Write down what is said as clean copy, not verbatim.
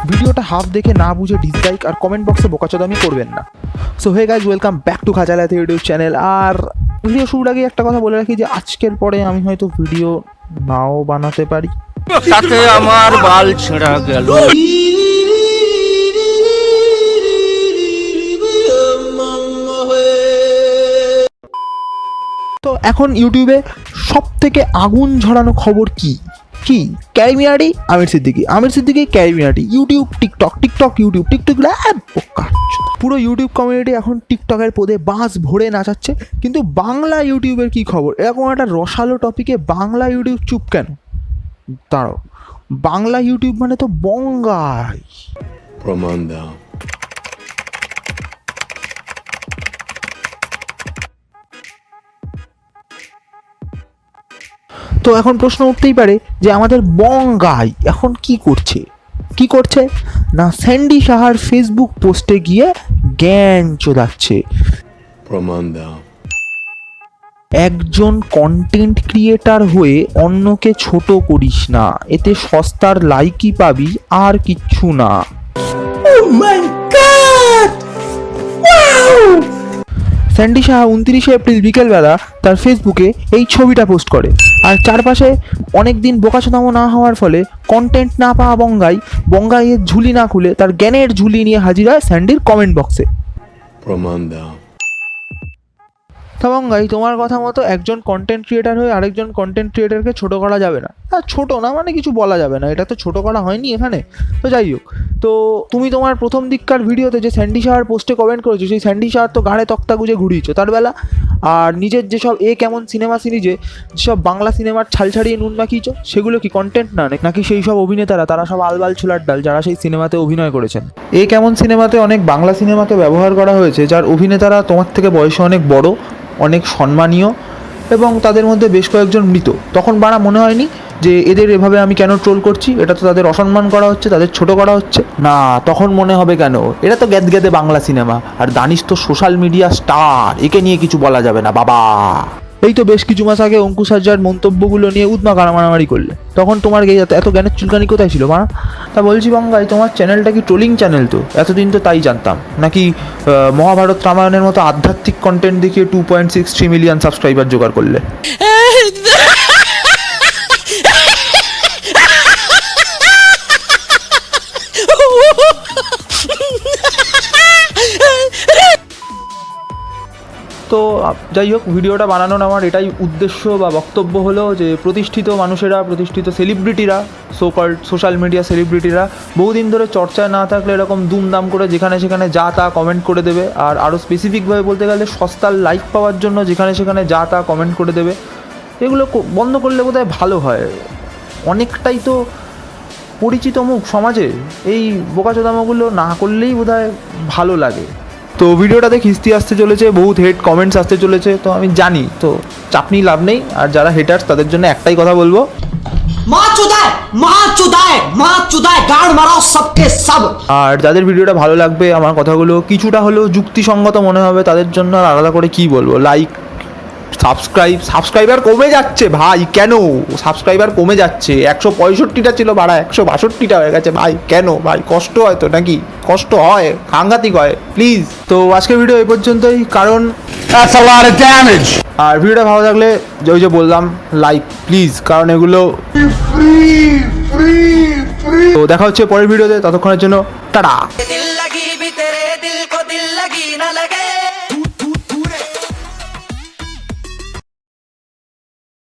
ভিডিওটা হাফ দেখে না বুঝে ডিসলাইক আর কমেন্ট বক্সে বোকাচোদামি করবেন না। So hey guys, welcome back to খাজালাতে ইউটিউব চ্যানেল। আর ভিডিও শুরুর আগে একটা কথা বলে রাখি যে আজকের পরে আমি হয়তো ভিডিও নাও বানাতে পারি। তাতে আমার বাল ছেঁড়া গেল। তো এখন ইউটিউবে সব থেকে আগুন ঝরানো খবর কি Carry Minati, Aamir Siddiqui Carry Minati, YouTube TikTok YouTube TikTok. পুরো ইউটিউব কমিউনিটি এখন টিকটকের পদে বাস ভরে নাচাচ্ছে। কিন্তু বাংলা ইউটিউবের কি খবর? এরকম একটা রসালো টপিকে বাংলা ইউটিউব চুপ কেন? দাঁড়াও, বাংলা ইউটিউব মানে তো বঙ্গাই। প্রমাণ দাও। তো এখন প্রশ্ন উঠতেই পারে যে আমাদের বঙ্গাই এখন কি করছে না, স্যান্ডি সাহার ফেসবুক পোস্টে গিয়ে জ্ঞান চোদাচ্ছে। প্রমাণ দাও। একজন কন্টেন্ট ক্রিয়েটার হয়ে অন্যকে ছোট করিস না, এতে সস্তার লাইকই পাবি আর কিচ্ছু না। স্যান্ডি সাহা 29 এপ্রিল বিকেলবেলা তার ফেসবুকে এই ছবিটা পোস্ট করে। আর চারপাশে অনেকদিন বোকাচোদামো না হওয়ার ফলে কন্টেন্ট না পাওয়া বঙ্গাইয়ের ঝুলি না খুলে তার জ্ঞানের ঝুলি নিয়ে হাজির হয় স্যান্ডির কমেন্ট বক্সে। প্রমাণ দাও। তা বঙ্গাই, তোমার কথা মতো একজন কন্টেন্ট ক্রিয়েটার হয়ে আরেকজন কন্টেন্ট ক্রিয়েটারকে ছোট করা যাবে না। ছোট না মানে কিছু বলা যাবে না, এটা তো ছোট করা হয়নি এখানে। তো যাই হোক, তো তুমি তোমার প্রথম দিককার ভিডিওতে যে স্যান্ডি সাহার পোস্টে কমেন্ট করেছো, সেই স্যান্ডি সাহার তো গাড়ে তক্তা গুজে ঘুরিয়েছো তার বেলা। আর নিজের যেসব কেমন সিনেমা সিরিজে যেসব বাংলা সিনেমার ছাল ছাড়িয়ে নুন মাখিয়েছো, সেগুলো কি কন্টেন্ট না, নাকি সেই সব অভিনেতারা তারা সব আলবাল ছোলার ডাল যারা সেই সিনেমাতে অভিনয় করেছেন? কেমন সিনেমাতে অনেক বাংলা সিনেমাকে ব্যবহার করা হয়েছে যার অভিনেতারা তোমার থেকে বয়সে অনেক বড়, অনেক সম্মানীয় এবং তাদের মধ্যে বেশ কয়েকজন মৃত। তখন বাড়া মনে হয়নি যে এদের এভাবে আমি কেন ট্রোল করছি, এটা তো তাদের অসম্মান করা হচ্ছে, তাদের ছোট করা হচ্ছে না। তখন মনে হবে কেন, এটা তো গ্যাদগ্যাদে বাংলা সিনেমা, আর দানিশ তো সোশ্যাল মিডিয়া স্টার, একে নিয়ে কিছু বলা যাবে না বাবা। এই তো বেশ কিছু মাস আগে অঙ্কুশ হাজরার মন্তব্যগুলো নিয়ে উদ্মা মারামারি করলে, তখন তোমার এত জ্ঞানের চুলকানি কোথায় ছিল মা? তা বলছি বঙ্গাই, তোমার চ্যানেলটা কি ট্রোলিং চ্যানেল? তো এতদিন তো তাই জানতাম, নাকি মহাভারত রামায়ণের মতো আধ্যাত্মিক কন্টেন্ট দেখিয়ে 2.63 মিলিয়ন সাবস্ক্রাইবার জোগাড় করলে? তো যাই হোক, ভিডিওটা বানানোর আমার এটাই উদ্দেশ্য বা বক্তব্য হলো যে প্রতিষ্ঠিত মানুষেরা, প্রতিষ্ঠিত সেলিব্রিটিরা, কল্ড সোশ্যাল মিডিয়া সেলিব্রিটিরা বহুদিন ধরে চর্চায় না থাকলে এরকম দুমদাম করে যেখানে সেখানে যা তা কমেন্ট করে দেবে। আর আরও স্পেসিফিকভাবে বলতে গেলে সস্তার লাইক পাওয়ার জন্য যেখানে সেখানে যা তা কমেন্ট করে দেবে। এগুলো বন্ধ করলে বোধহয় ভালো হয়। অনেকটাই তো পরিচিত মুখ সমাজে, এই বোকাচোদামোগুলো না করলেই বোধহয় ভালো লাগে। তো ভিডিওটাতে খিস্তি আসতে চলেছে, বহুত হেড কমেন্টস আসতে চলেছে, তো আমি জানি, তো চাপ নিয়ে লাভ নেই। আর যারা হেটার্স তাদের জন্য একটাই কথা বলবো, গাড় মারাও সবকে সব। আর যাদের ভিডিওটা ভালো লাগবে, আমার কথাগুলো কিছুটা হলেও যুক্তিসঙ্গত মনে হবে, তাদের জন্য আর আলাদা করে কি বলবো, লাইক, সাবস্ক্রাইবার কমে যাচ্ছে ভাই। কেন সাবস্ক্রাইবার কমে যাচ্ছে? 165টা ছিল, বাড়া 162টা হয়ে গেছে ভাই। কেন ভাই? কষ্ট হয় তো নাকি? কষ্ট হয়, সাংঘাতিক হয়, প্লিজ। তো আজকের ভিডিও এই পর্যন্তই, কারণ আর ভিডিওটা ভালো লাগলে ওই যে বললাম লাইক প্লিজ, কারণ এগুলো তো দেখা হচ্ছে পরের ভিডিওতে। ততক্ষণের জন্য টাটা।